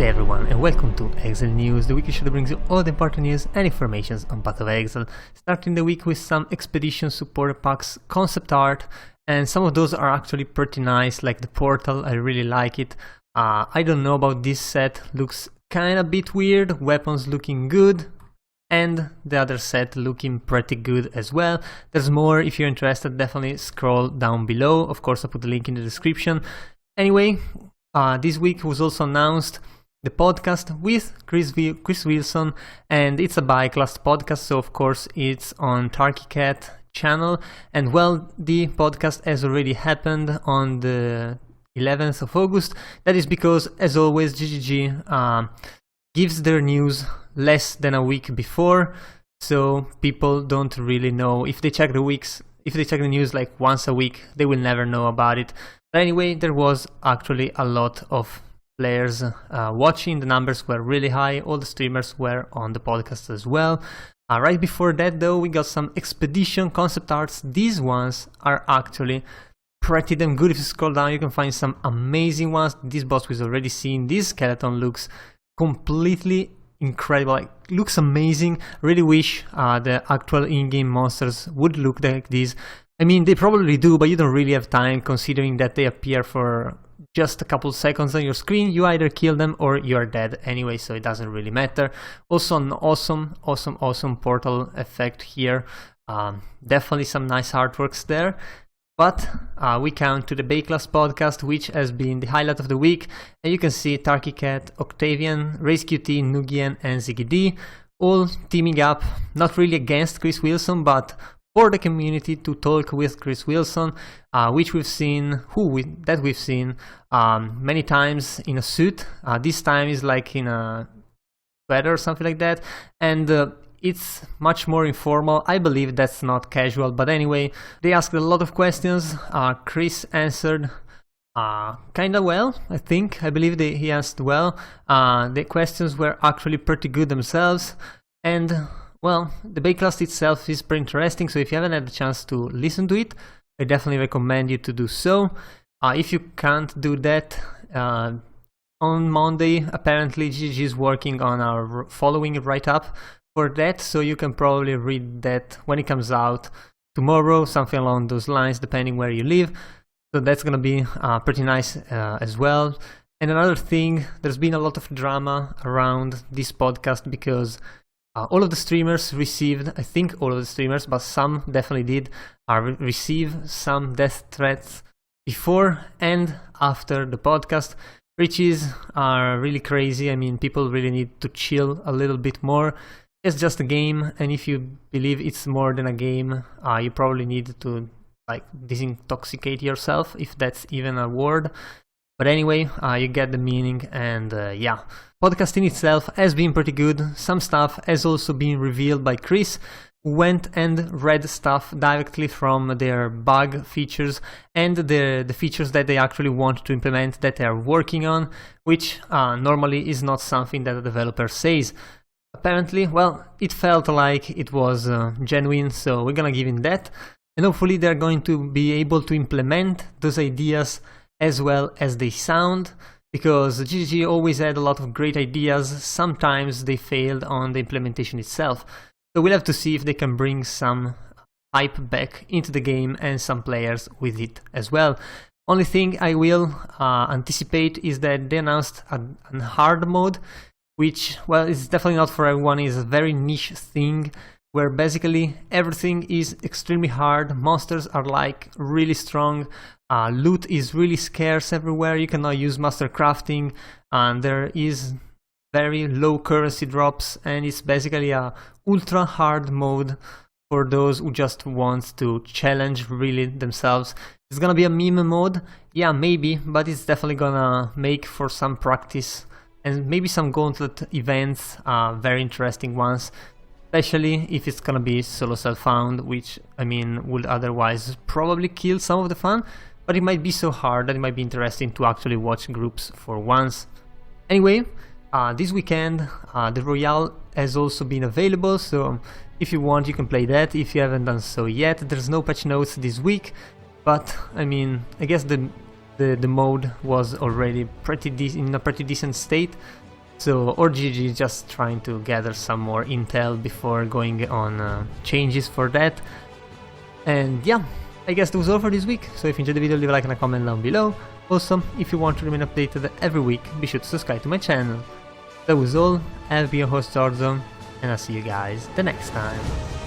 day everyone, and welcome to Exile News, the weekly show that brings you all the important news and information on Path of Exile. Starting the week with some expedition support packs, concept art, and some of those are actually pretty nice, like the portal. I really like it. I don't know about this set, looks kinda bit weird, weapons looking good, and the other set looking pretty good as well. There's more. If you're interested, definitely scroll down below. Of course, I'll put the link in the description. Anyway, this week was also announced the podcast with Chris Wilson, and it's a Baeclast podcast, so of course it's on Turkey Cat channel. And well, the podcast has already happened on the 11th of August. That is because, as always, GGG gives their news less than a week before, so people don't really know. If they check the news like once a week, they will never know about it. But anyway, there was actually a lot of players watching. The numbers were really high. All the streamers were on the podcast as well. Right before that though, we got some expedition concept arts. These ones are actually pretty damn good. If you scroll down, you can find some amazing ones. This boss we've already seen. This skeleton looks completely incredible, like looks amazing. Really wish the actual in-game monsters would look like this. I mean, they probably do, but you don't really have time, considering that they appear for just a couple seconds on your screen. You either kill them or you are dead anyway, so it doesn't really matter. Also an awesome portal effect here. Definitely some nice artworks there. But we come to the Baeclast Podcast, which has been the highlight of the week. And you can see Turkey Cat, Octavian, Race QT, Nugian, and Ziggy D all teaming up, not really against Chris Wilson, but for the community to talk with Chris Wilson, which we've seen many times in a suit. This time is like in a sweater or something like that, and it's much more informal. I believe that's not casual, but anyway, they asked a lot of questions. Chris answered kinda well, I believe he answered well. The questions were actually pretty good themselves, and well, the Baeclast itself is pretty interesting, so if you haven't had the chance to listen to it, I definitely recommend you to do so. If you can't do that, on Monday, apparently GG is working on our following write-up for that, so you can probably read that when it comes out tomorrow, something along those lines, depending where you live. So that's gonna be pretty nice as well. And another thing, there's been a lot of drama around this podcast because all of the streamers received, I think all of the streamers, but some definitely did, receive some death threats before and after the podcast, which is really crazy. I mean, people really need to chill a little bit more. It's just a game, and if you believe it's more than a game, you probably need to like disintoxicate yourself, if that's even a word. But anyway, you get the meaning, and yeah. Podcasting itself has been pretty good. Some stuff has also been revealed by Chris, who went and read stuff directly from their bug features and the features that they actually want to implement that they are working on, which normally is not something that a developer says. Apparently, well, it felt like it was genuine, so we're gonna give him that. And hopefully they're going to be able to implement those ideas as well as they sound, because GG always had a lot of great ideas. Sometimes they failed on the implementation itself. So we'll have to see if they can bring some hype back into the game and some players with it as well. Only thing I will anticipate is that they announced a hard mode, which, well, it's definitely not for everyone. It's a very niche thing where basically everything is extremely hard. Monsters are like really strong. Loot is really scarce everywhere. You cannot use master crafting, and there is very low currency drops, and it's basically a ultra hard mode for those who just want to challenge really themselves. It's gonna be a meme mode, yeah, maybe, but it's definitely gonna make for some practice and maybe some gauntlet events, very interesting ones, especially if it's gonna be solo self-found, which, I mean, would otherwise probably kill some of the fun, but it might be so hard that it might be interesting to actually watch groups for once. Anyway, this weekend the Royale has also been available, so if you want you can play that if you haven't done so yet. There's no patch notes this week, but I mean, I guess the mode was already in a pretty decent state, So, or GG is just trying to gather some more intel before going on changes for that. And yeah, I guess that was all for this week. So if you enjoyed the video, leave a like and a comment down below. Also, if you want to remain updated every week, be sure to subscribe to my channel. That was all. I've been your host Orzo, and I'll see you guys the next time.